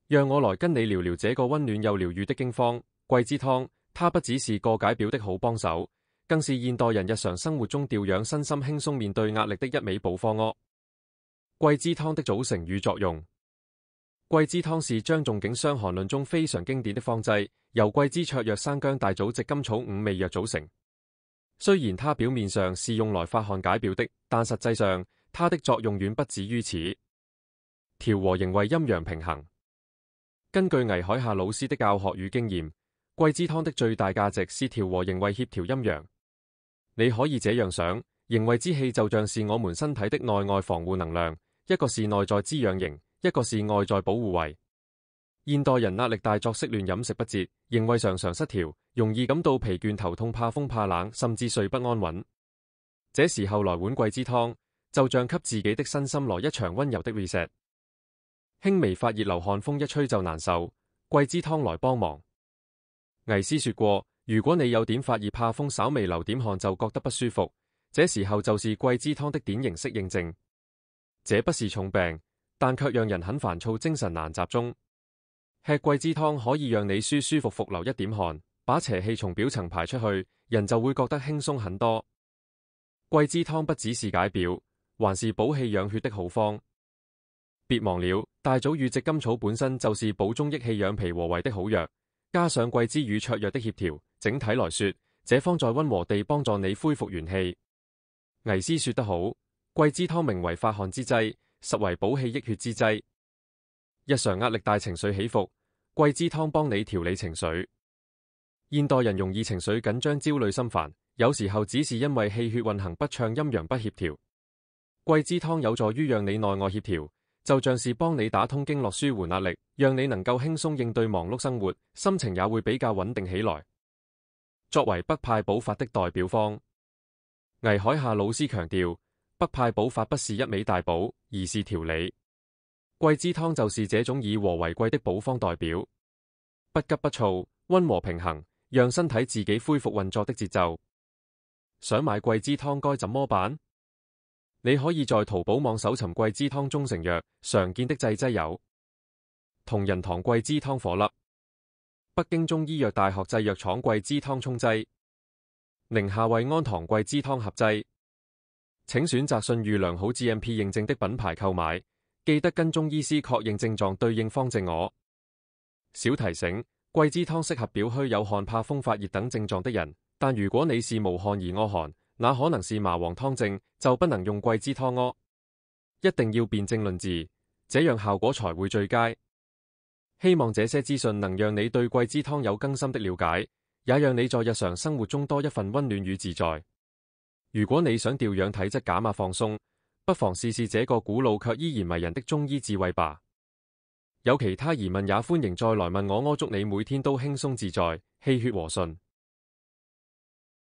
讓我來跟你聊聊這個溫暖又療愈的經方桂枝湯。它不只是個解表的好幫手，更是現代人日常生活中調養身心、輕鬆面對壓力的一味補方哦。桂枝湯的組成與作用。桂枝湯是張仲景《傷寒論》中非常經典的方劑，由桂枝、芍藥、生薑、大棗、炙甘草5味藥組成。雖然它表面上是用來發汗解表的，但實際上它的作用遠不止於此。調和營衛陰陽平衡。根據倪海夏老師的教學與經驗，桂枝湯的最大價值是調和營衛、協調陰陽。你可以這樣想，營衛之氣就像是我們身體的內外防護能量，一個是內在滋養營，一個是外在保護衛。現代人壓力大，作息亂，飲食不節，營衛常常失調，容易感到疲倦、頭痛、怕風怕冷，甚至睡不安穩。這時候來碗桂枝湯，就像給自己的身心來一場溫柔的 reset。輕微發熱流汗風一吹就難受，桂枝湯來幫忙。倪師說過，如果你有點發熱怕風，稍微流點汗就覺得不舒服，這時候就是桂枝湯的典型適應症。這不是重病，但卻讓人很煩躁，精神難集中。吃桂枝湯可以讓你舒舒服服流一點汗，把邪氣從表層排出去，人就會覺得輕鬆很多。桂枝湯不只是解表，還是補氣養血的好方。別忘了，大棗與炙甘草本身就是補中益氣、養脾和胃的好藥，加上桂枝與芍藥的協調，整體來說，這方在溫和地幫助你恢復元氣。倪師說得好，桂枝湯名為發汗之劑，實為補氣益血之劑。日常壓力大、情緒起伏，桂枝湯幫你調理情緒。現代人容易情緒緊張、焦慮、心煩，有時候只是因為氣血運行不暢、陰陽不協調。桂枝湯有助於讓你內外協調，就像是幫你打通經絡、舒緩壓力，讓你能夠輕鬆應對忙碌生活，心情也會比較穩定起來。作為北派補法的代表方，倪海夏老師強調，北派補法不是一味大補，而是調理。桂枝湯就是這種以和為貴的補方代表，不急不躁，溫和平衡，讓身體自己恢復運作的節奏。想買桂枝湯該怎麼辦？你可以在淘寶網搜尋桂枝湯中成藥，常見的製劑有同仁堂桂枝湯顆粒、北京中醫藥大學製藥廠桂枝湯沖劑、寧夏惠安堂桂枝湯合劑。請選擇信譽良好 GMP 認證的品牌購買，記得跟中醫師確認症狀，對應方證我。小提醒：桂枝湯適合表虛有汗、怕風、發熱等症狀的人，但如果你是無汗而惡寒，那可能是麻黃湯症，就不能用桂枝湯哦。一定要辨證論治，這樣效果才會最佳。希望這些資訊能讓你對桂枝湯有更深的了解，也讓你在日常生活中多一份溫暖與自在。如果你想調養體質、減壓放鬆，不妨試試這個古老卻依然迷人的中醫智慧吧。有其他疑問也歡迎再來問我。祝你每天都輕鬆自在，氣血和順。